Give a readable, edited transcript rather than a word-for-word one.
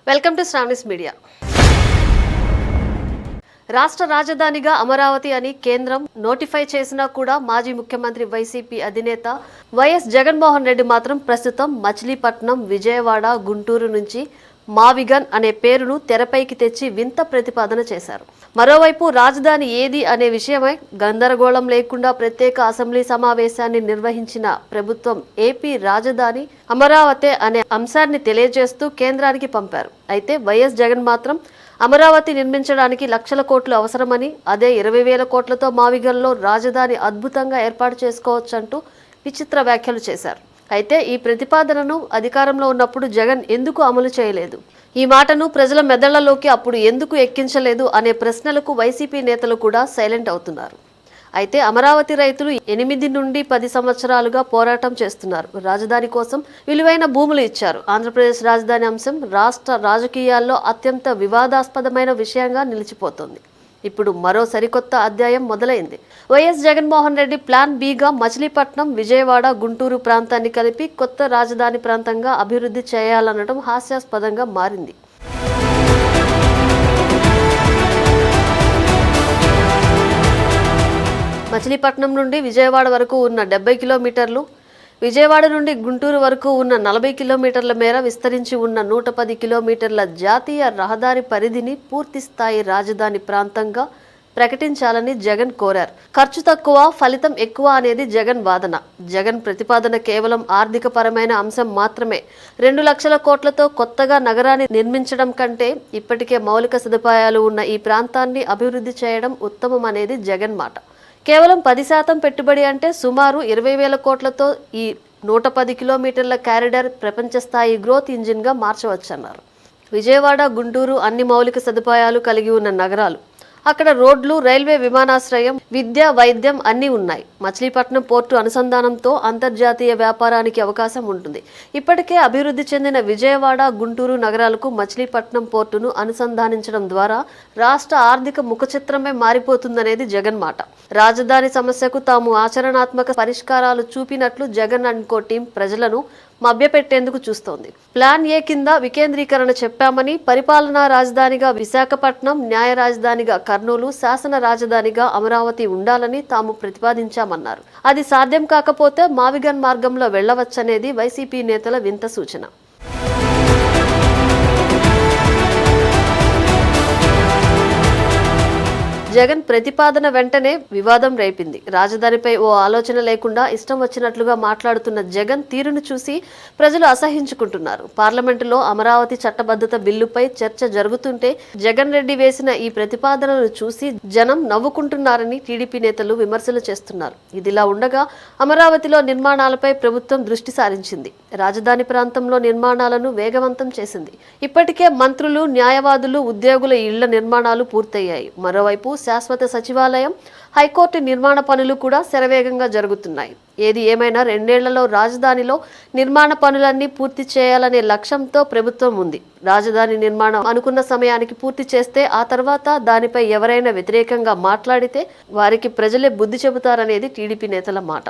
Welcome to Sravani's media. రాష్ట్ర రాజధానిగా అమరావతి అని కేంద్రం నోటిఫై చేసినా కూడా మాజీ ముఖ్యమంత్రి వైసీపీ అధినేత వైఎస్ జగన్మోహన్ రెడ్డి మాత్రం ప్రస్తుతం మచిలీపట్నం, విజయవాడ, గుంటూరు నుంచి మావిగన్ అనే పేరును తెరపైకి తెచ్చి వింత ప్రతిపాదన చేశారు. మరోవైపు రాజధాని ఏది అనే విషయమై గందరగోళం లేకుండా ప్రత్యేక అసెంబ్లీ సమావేశాన్ని నిర్వహించిన ప్రభుత్వం ఏపీ రాజధాని అమరావతి అనే అంశాన్ని తెలియజేస్తూ కేంద్రానికి పంపారు. అయితే వైఎస్ జగన్ మాత్రం అమరావతి నిర్మించడానికి లక్షల కోట్లు అవసరమని, అదే 20,000 కోట్లతో మావిగన్లో రాజధాని అద్భుతంగా ఏర్పాటు చేసుకోవచ్చంటూ విచిత్ర వ్యాఖ్యలు చేశారు. అయితే ఈ ప్రతిపాదనను అధికారంలో ఉన్నప్పుడు జగన్ ఎందుకు అమలు చేయలేదు, ఈ మాటను ప్రజల మెదళ్లలోకి అప్పుడు ఎందుకు ఎక్కించలేదు అనే ప్రశ్నలకు వైసీపీ నేతలు కూడా సైలెంట్ అవుతున్నారు. అయితే అమరావతి రైతులు 8 నుండి 10 సంవత్సరాలుగా పోరాటం చేస్తున్నారు. రాజధాని కోసం విలువైన భూములు ఇచ్చారు. ఆంధ్రప్రదేశ్ రాజధాని అంశం రాష్ట్ర రాజకీయాల్లో అత్యంత వివాదాస్పదమైన విషయంగా నిలిచిపోతుంది. ఇప్పుడు మరో సరికొత్త అధ్యాయం మొదలైంది. వైఎస్ జగన్మోహన్ రెడ్డి ప్లాన్ బిగా మచిలీపట్నం, విజయవాడ, గుంటూరు ప్రాంతాన్ని కలిపి కొత్త రాజధాని ప్రాంతంగా అభివృద్ధి చేయాలనడం హాస్యాస్పదంగా మారింది. మచిలీపట్నం నుండి విజయవాడ వరకు ఉన్న 70 కిలోమీటర్లు, విజయవాడ నుండి గుంటూరు వరకు ఉన్న 40 కిలోమీటర్ల మేర విస్తరించి ఉన్న 110 కిలోమీటర్ల జాతీయ రహదారి పరిధిని పూర్తి స్థాయి రాజధాని ప్రాంతంగా ప్రకటించాలని జగన్ కోరారు. ఖర్చు తక్కువ, ఫలితం ఎక్కువ అనేది జగన్ వాదన. జగన్ ప్రతిపాదన కేవలం ఆర్థిక పరమైన అంశం మాత్రమే. 2 లక్షల కోట్లతో కొత్తగా నగరాన్ని నిర్మించడం కంటే ఇప్పటికే మౌలిక సదుపాయాలు ఉన్న ఈ ప్రాంతాన్ని అభివృద్ధి చేయడం ఉత్తమం అనేది జగన్ మాట. కేవలం 10% పెట్టుబడి అంటే సుమారు 20,000 కోట్లతో ఈ 110 కిలోమీటర్ల కారిడార్ ప్రపంచ స్థాయి గ్రోత్ ఇంజిన్గా మార్చవచ్చన్నారు. విజయవాడ, గుంటూరు అన్ని మౌలిక సదుపాయాలు కలిగి ఉన్న నగరాలు. అక్కడ రోడ్లు, రైల్వే విమానాశ్రయం, విద్య, వైద్యం అన్నీ ఉన్నాయి. మచిలీపట్నం పోర్టు అనుసంధానంతో అంతర్జాతీయ వ్యాపారానికి అవకాశం ఉంటుంది. ఇప్పటికే అభివృద్ధి చెందిన విజయవాడ, గుంటూరు నగరాలకు మచిలీపట్నం పోర్టును అనుసంధానించడం ద్వారా రాష్ట్ర ఆర్థిక ముఖచిత్రమే మారిపోతుందనేది జగన్ మాట. రాజధాని సమస్యకు తాము ఆచరణాత్మక పరిష్కారాలు చూపినట్లు జగన్ అండ్ కో టీం ప్రజలను మభ్యపెట్టేందుకు చూస్తోంది. ప్లాన్ ఏ కింద వికేంద్రీకరణ చెప్పామని, పరిపాలనా రాజధానిగా విశాఖపట్నం, న్యాయ రాజధానిగా కర్నూలు, శాసన రాజధానిగా అమరావతి ఉండాలని తాము ప్రతిపాదించామన్నారు. అది సాధ్యం కాకపోతే మావిగన్ మార్గంలో వెళ్లవచ్చనేది వైసీపీ నేతల వింత సూచన. జగన్ ప్రతిపాదన వెంటనే వివాదం రేపింది. రాజధానిపై ఓ ఆలోచన లేకుండా ఇష్టం వచ్చినట్లుగా మాట్లాడుతున్న జగన్ తీరును చూసి ప్రజలు అసహించుకుంటున్నారు. పార్లమెంటులో అమరావతి చట్టబద్ధత బిల్లుపై చర్చ జరుగుతుంటే జగన్ రెడ్డి వేసిన ఈ ప్రతిపాదనను చూసి జనం నవ్వుకుంటున్నారని టీడీపీ నేతలు విమర్శలు చేస్తున్నారు. ఇదిలా ఉండగా అమరావతిలో నిర్మాణాలపై ప్రభుత్వం దృష్టి సారించింది. రాజధాని ప్రాంతంలో నిర్మాణాలను వేగవంతం చేసింది. ఇప్పటికే మంత్రులు, న్యాయవాదులు, ఉద్యోగుల ఇళ్ల నిర్మాణాలు పూర్తయ్యాయి. మరోవైపు శాశ్వత సచివాలయం, హైకోర్టు నిర్మాణ పనులు కూడా శరవేగంగా జరుగుతున్నాయి. ఏది ఏమైనా 2 ఏళ్లలో రాజధానిలో నిర్మాణ పనులన్నీ పూర్తి చేయాలనే లక్ష్యంతో ప్రభుత్వం ఉంది. రాజధాని నిర్మాణం అనుకున్న సమయానికి పూర్తి చేస్తే ఆ తర్వాత దానిపై ఎవరైనా వ్యతిరేకంగా మాట్లాడితే వారికి ప్రజలే బుద్ధి చెబుతారనేది టీడీపీ నేతల మాట.